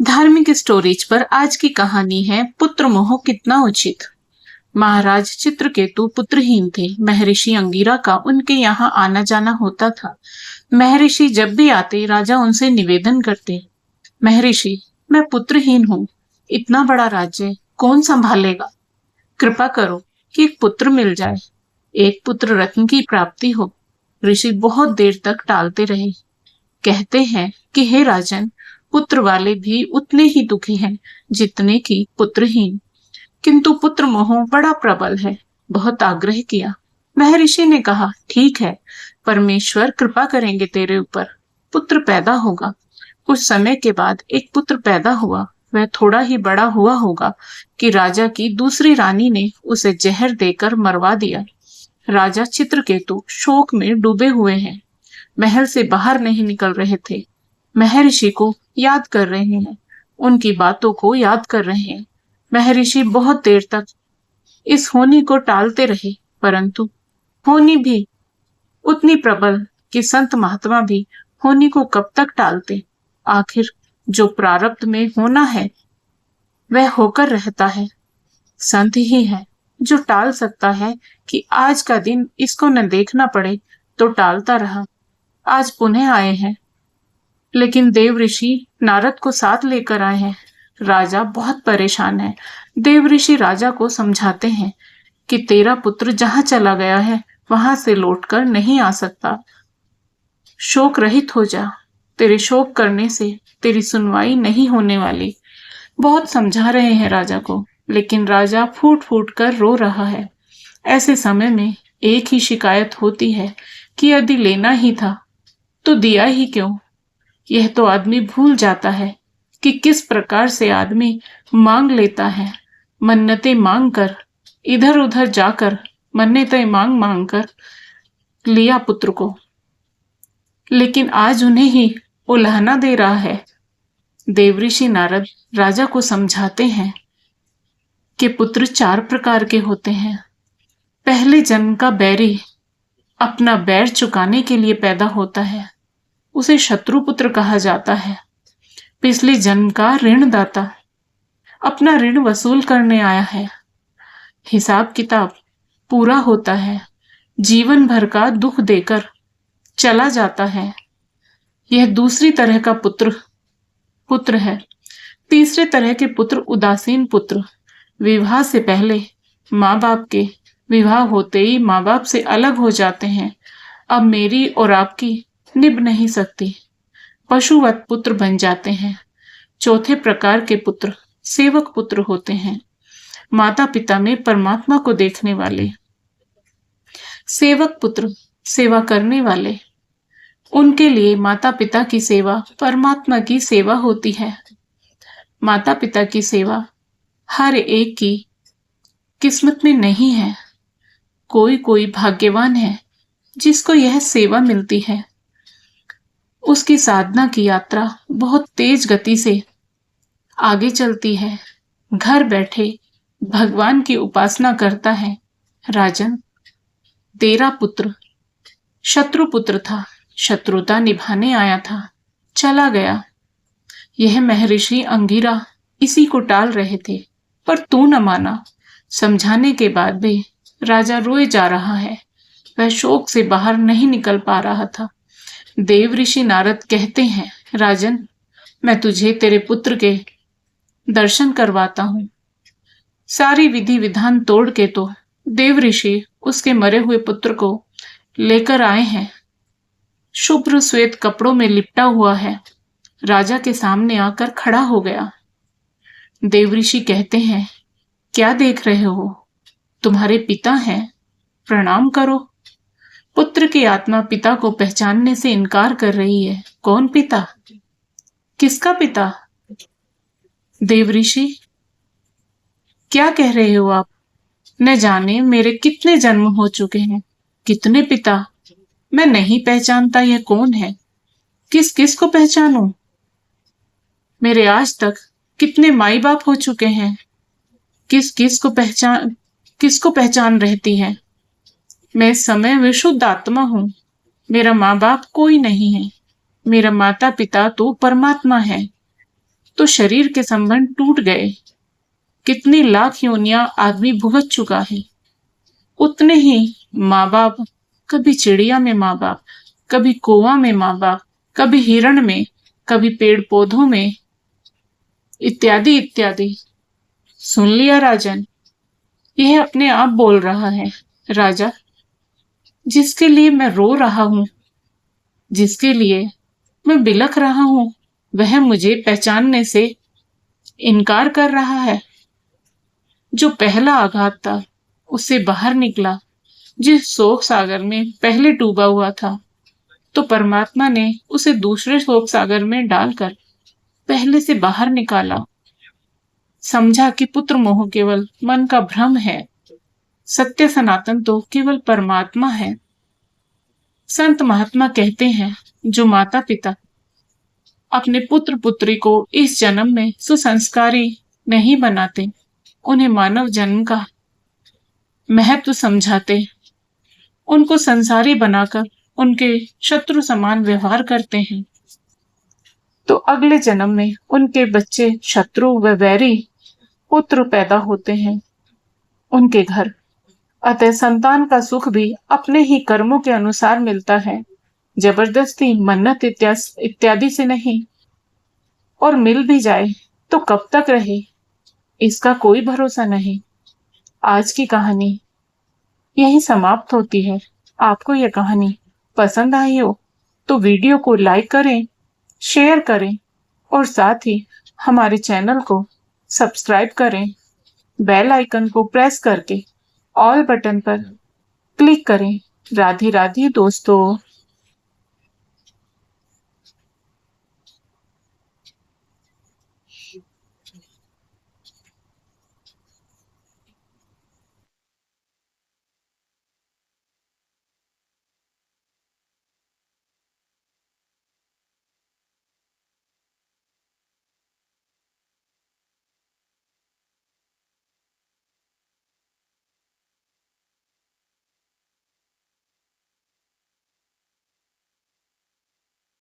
धार्मिक स्टोरेज पर आज की कहानी है पुत्र मोह कितना उचित। महाराज चित्रकेतु पुत्रहीन थे। महर्षि अंगिरा का उनके यहाँ आना जाना होता था। महर्षि जब भी आते राजा उनसे निवेदन करते, महर्षि मैं पुत्रहीन हूँ, इतना बड़ा राज्य कौन संभालेगा? कृपा करो कि एक पुत्र मिल जाए, एक पुत्र रत्न की प्राप्ति हो। ऋषि बहुत देर तक टालते रहे। कहते हैं कि हे राजन, पुत्र वाले भी उतने ही दुखी हैं जितने कि पुत्रहीन। किंतु पुत्र मोह बड़ा प्रबल है। बहुत आग्रह किया। महर्षि ने कहा, ठीक है, परमेश्वर कृपा करेंगे तेरे ऊपर, पुत्र पैदा होगा। कुछ समय के बाद एक पुत्र पैदा हुआ। वह थोड़ा ही बड़ा हुआ होगा कि राजा की दूसरी रानी ने उसे जहर देकर मरवा दिया। राजा चित्रकेतु शोक में डूबे हुए हैं। महल से बाहर नहीं निकल रहे थे। महर्षि को याद कर रहे हैं, उनकी बातों को याद कर रहे हैं। महर्षि बहुत देर तक इस होनी को टालते रहे, परंतु होनी भी उतनी प्रबल कि संत महात्मा भी होनी को कब तक टालते। आखिर जो प्रारब्ध में होना है वह होकर रहता है। संत ही है जो टाल सकता है कि आज का दिन इसको न देखना पड़े, तो टालता रहा। आज पुनः आए हैं, लेकिन देव ऋषि नारद को साथ लेकर आए हैं। राजा बहुत परेशान है। देव ऋषि राजा को समझाते हैं कि तेरा पुत्र जहां चला गया है वहां से लौटकर नहीं आ सकता। शोक रहित हो जा, तेरे शोक करने से तेरी सुनवाई नहीं होने वाली। बहुत समझा रहे हैं राजा को, लेकिन राजा फूट फूट कर रो रहा है। ऐसे समय में एक ही शिकायत होती है कि यदि लेना ही था तो दिया ही क्यों? यह तो आदमी भूल जाता है कि किस प्रकार से आदमी मांग लेता है। मन्नतें मांग कर, इधर उधर जाकर मन्नतें मांग मांग कर लिया पुत्र को, लेकिन आज उन्हें ही उलाहना दे रहा है। देवऋषि नारद राजा को समझाते हैं कि पुत्र 4 प्रकार के होते हैं। पहले जन्म का बैरी अपना बैर चुकाने के लिए पैदा होता है, उसे शत्रु पुत्र कहा जाता है। पिछले जन्म का ऋणदाता अपना ऋण वसूल करने आया है। हिसाब किताब पूरा होता है, जीवन भर का दुख देकर चला जाता है। यह दूसरी तरह का पुत्र है। तीसरे तरह के पुत्र उदासीन पुत्र, विवाह से पहले माँ बाप के, विवाह होते ही माँ बाप से अलग हो जाते हैं। अब मेरी और आपकी निभ नहीं सकती, पशुवत पुत्र बन जाते हैं। चौथे प्रकार के पुत्र सेवक पुत्र होते हैं, माता पिता में परमात्मा को देखने वाले। सेवक पुत्र सेवा करने वाले, उनके लिए माता पिता की सेवा परमात्मा की सेवा होती है। माता पिता की सेवा हर एक की किस्मत में नहीं है। कोई कोई भाग्यवान है जिसको यह सेवा मिलती है। उसकी साधना की यात्रा बहुत तेज गति से आगे चलती है। घर बैठे भगवान की उपासना करता है। राजन, तेरा पुत्र शत्रु पुत्र था, शत्रुता निभाने आया था, चला गया। यह महर्षि अंगिरा इसी को टाल रहे थे, पर तू न माना। समझाने के बाद भी राजा रोए जा रहा है। वह शोक से बाहर नहीं निकल पा रहा था। देव ऋषि नारद कहते हैं, राजन, मैं तुझे तेरे पुत्र के दर्शन करवाता हूँ। सारी विधि विधान तोड़ के तो देव ऋषि उसके मरे हुए पुत्र को लेकर आए हैं। शुभ्र श्वेत कपड़ों में लिपटा हुआ है। राजा के सामने आकर खड़ा हो गया। देव ऋषि कहते हैं, क्या देख रहे हो? तुम्हारे पिता हैं, प्रणाम करो। पुत्र की आत्मा पिता को पहचानने से इनकार कर रही है। कौन पिता? किसका पिता? देव ऋषि, क्या कह रहे हो आप? न जाने मेरे कितने जन्म हो चुके हैं, कितने पिता, मैं नहीं पहचानता यह कौन है। किस किस को पहचानूं? मेरे आज तक कितने माई बाप हो चुके हैं, किसको पहचान रहती है। मैं इस समय विशुद्ध आत्मा हूं। मेरा माँ बाप कोई नहीं है। मेरा माता पिता तो परमात्मा है। तो शरीर के संबंध टूट गए। कितनी लाख योनियां आदमी भुगत चुका है। उतने ही माँ बाप, कभी चिड़िया में माँ बाप, कभी कौवा में माँ बाप, कभी हिरण में, कभी पेड़ पौधों में, इत्यादि इत्यादि। सुन लिया राजन, यह अपने आप बोल रहा है। राजा, जिसके लिए मैं रो रहा हूं, जिसके लिए मैं बिलख रहा हूं, वह मुझे पहचानने से इनकार कर रहा है। जो पहला आघात था, उससे बाहर निकला, जिस शोक सागर में पहले डूबा हुआ था, तो परमात्मा ने उसे दूसरे शोक सागर में डालकर पहले से बाहर निकाला। समझा कि पुत्र मोह केवल मन का भ्रम है, सत्य सनातन तो केवल परमात्मा है। संत महात्मा कहते हैं, जो माता पिता अपने पुत्र पुत्री को इस जन्म में सुसंस्कारी नहीं बनाते, उन्हें मानव जन्म का महत्व समझाते, उनको संसारी बनाकर उनके शत्रु समान व्यवहार करते हैं, तो अगले जन्म में उनके बच्चे शत्रु व वैरी पुत्र पैदा होते हैं उनके घर। अतः संतान का सुख भी अपने ही कर्मों के अनुसार मिलता है, जबरदस्ती, मन्नत इत्यादि से नहीं। और मिल भी जाए तो कब तक रहे, इसका कोई भरोसा नहीं। आज की कहानी यही समाप्त होती है। आपको यह कहानी पसंद आई हो तो वीडियो को लाइक करें, शेयर करें और साथ ही हमारे चैनल को सब्सक्राइब करें। बेल आइकन को प्रेस करके ऑल बटन पर क्लिक करें। राधे राधे दोस्तों।